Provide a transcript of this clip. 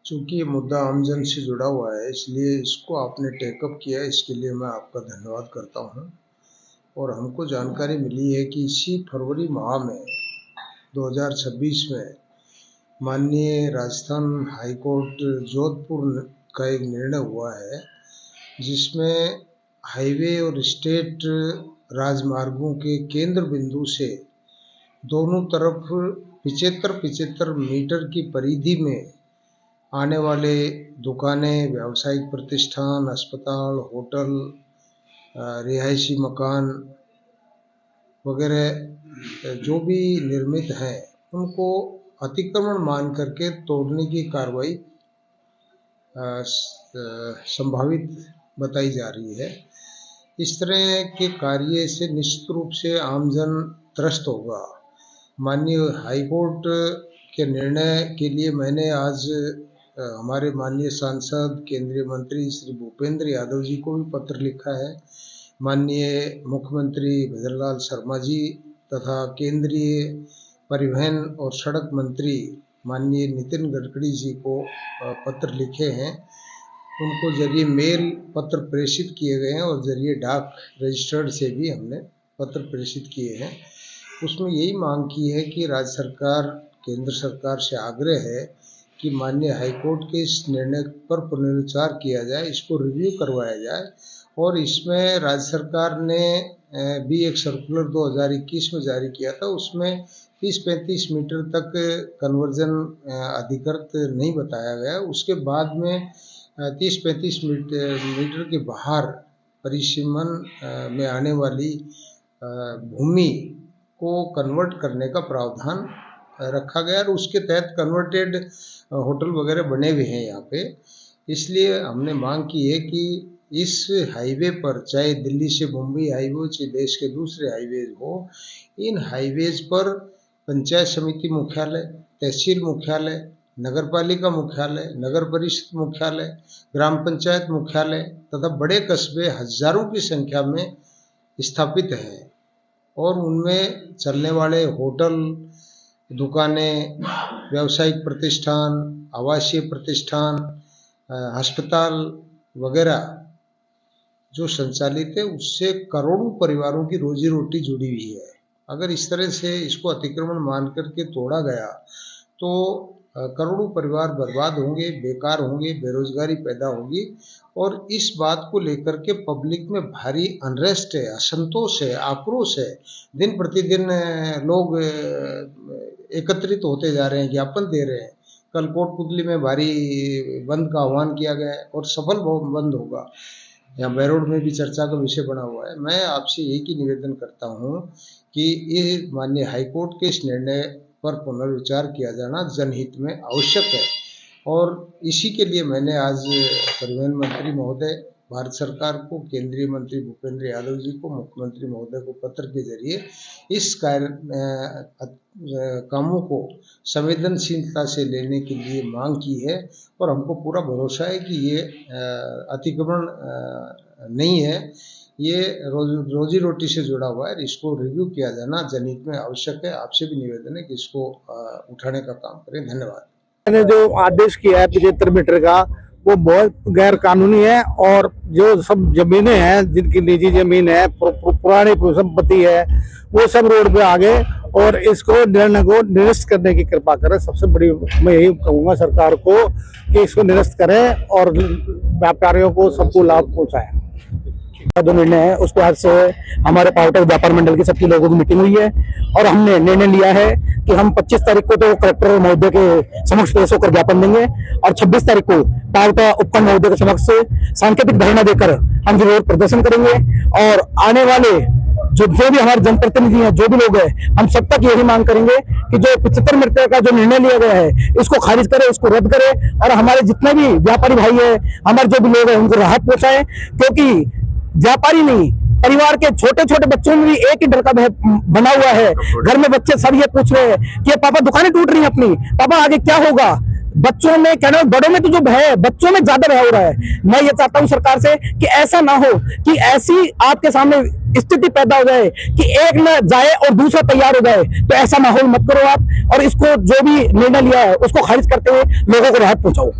चूँकि ये मुद्दा आमजन से जुड़ा हुआ है, इसलिए इसको आपने टेकअप किया है, इसके लिए मैं आपका धन्यवाद करता हूँ। और हमको जानकारी मिली है कि इसी फरवरी माह में 2026 में माननीय राजस्थान हाई कोर्ट जोधपुर का एक निर्णय हुआ है, जिसमें हाईवे और स्टेट राजमार्गों के केंद्र बिंदु से दोनों तरफ 75-75 मीटर की परिधि में आने वाले दुकानें, व्यावसायिक प्रतिष्ठान, अस्पताल, होटल, रिहायशी मकान वगैरह जो भी निर्मित हैं, उनको अतिक्रमण मान करके तोड़ने की कार्रवाई संभावित बताई जा रही है। इस तरह के कार्य से निश्चित रूप से आमजन त्रस्त होगा। माननीय हाईकोर्ट के निर्णय के लिए मैंने आज हमारे माननीय सांसद केंद्रीय मंत्री श्री भूपेंद्र यादव जी को भी पत्र लिखा है। माननीय मुख्यमंत्री भजनलाल शर्मा जी तथा केंद्रीय परिवहन और सड़क मंत्री माननीय नितिन गडकरी जी को पत्र लिखे हैं। उनको जरिए मेल पत्र प्रेषित किए गए हैं और जरिए डाक रजिस्टर्ड से भी हमने पत्र प्रेषित किए हैं। उसमें यही मांग की है कि राज्य सरकार, केंद्र सरकार से आग्रह है कि माननीय हाईकोर्ट के इस निर्णय पर पुनर्विचार किया जाए, इसको रिव्यू करवाया जाए। और इसमें राज्य सरकार ने भी एक सर्कुलर 2021 में जारी किया था, उसमें 30-35 मीटर तक कन्वर्जन अधिकृत नहीं बताया गया। उसके बाद में 30-35 मीटर के बाहर परिसीमन में आने वाली भूमि को कन्वर्ट करने का प्रावधान रखा गया और उसके तहत कन्वर्टेड होटल वगैरह बने हुए हैं यहाँ पे। इसलिए हमने मांग की है कि इस हाईवे पर, चाहे दिल्ली से मुंबई हाईवे हो, चाहे देश के दूसरे हाईवेज हो, इन हाईवेज पर पंचायत समिति मुख्यालय, तहसील मुख्यालय, नगर पालिका मुख्यालय, नगर परिषद मुख्यालय, ग्राम पंचायत मुख्यालय तथा बड़े कस्बे हजारों की संख्या में स्थापित हैं और उनमें चलने वाले होटल, दुकानें, व्यावसायिक प्रतिष्ठान, आवासीय प्रतिष्ठान, अस्पताल वगैरह जो संचालित है, उससे करोड़ों परिवारों की रोजी रोटी जुड़ी हुई है। अगर इस तरह से इसको अतिक्रमण मान करके तोड़ा गया तो करोड़ों परिवार बर्बाद होंगे, बेकार होंगे, बेरोजगारी पैदा होगी। और इस बात को लेकर के पब्लिक में भारी अनरेस्ट है, असंतोष है, आक्रोश है। दिन प्रतिदिन लोग एकत्रित होते जा रहे हैं, ज्ञापन दे रहे हैं। कल कोटपुतली में भारी बंद का आह्वान किया गया है और सफल बंद होगा। यहाँ बैरोड में भी चर्चा का विषय बना हुआ है। मैं आपसे एक ही निवेदन करता हूँ कि ये माननीय हाईकोर्ट के इस निर्णय पर पुनर्विचार किया जाना जनहित में आवश्यक है। और इसी के लिए मैंने आज परिवहन मंत्री महोदय, भारत सरकार को, केंद्रीय मंत्री भूपेंद्र यादव जी को, मुख्यमंत्री महोदय को पत्र के जरिए इस कामों को संवेदनशीलता से लेने के लिए मांग की है। और हमको पूरा भरोसा है कि ये अतिक्रमण नहीं है, ये रोजी रोटी से जुड़ा हुआ है। इसको रिव्यू किया जाना जनहित में आवश्यक है। आपसे भी निवेदन है कि इसको उठाने का काम करें। धन्यवाद। मैंने जो आदेश किया है 75 मीटर का, वो बहुत गैर कानूनी है। और जो सब जमीनें हैं, जिनकी निजी जमीन है, पुरानी संपत्ति है, वो सब रोड पे आ गए। और इसको निर्णय को निरस्त करने की कृपा करें। सबसे बड़ी मैं यही कहूँगा सरकार को कि इसको निरस्त करें और व्यापारियों को सबको लाभ पहुँचाएं। जो निर्णय है उसके बाद से हमारे पावरटेक व्यापार मंडल की सबकी लोगों की मीटिंग हुई है और हमने निर्णय लिया है कि हम 25 तारीख को तो कलेक्टर महोदय के समक्ष पेश होकर ज्ञापन देंगे और 26 तारीख को पावरटेक उपखंड महोदय के समक्ष सांकेतिक धरना देकर हम विरोध प्रदर्शन करेंगे। और आने वाले जो भी हमारे जनप्रतिनिधि हैं, जो भी लोग हैं, हम सब तक यही मांग करेंगे कि जो 75 मीटर का जो निर्णय लिया गया है इसको खारिज करें, इसको रद्द करें और हमारे जितने भी व्यापारी भाई है, हमारे जो भी लोग हैं, उनको राहत पहुंचाएं। क्योंकि व्यापारी नहीं, परिवार के छोटे छोटे बच्चों में भी एक ही डर का बना हुआ है। घर में बच्चे सब ये पूछ रहे हैं कि पापा दुकानें टूट रही हैं अपनी, पापा आगे क्या होगा। बच्चों में कहना, बड़ों में तो जो भय है, बच्चों में ज्यादा भय हो रहा है। मैं ये चाहता हूं सरकार से कि ऐसा ना हो कि ऐसी आपके सामने स्थिति पैदा हो जाए कि एक न जाए और दूसरा तैयार हो जाए, तो ऐसा माहौल मत करो आप, और इसको जो भी निर्णय लिया है उसको खारिज करते हुए लोगों को राहत पहुंचाओ।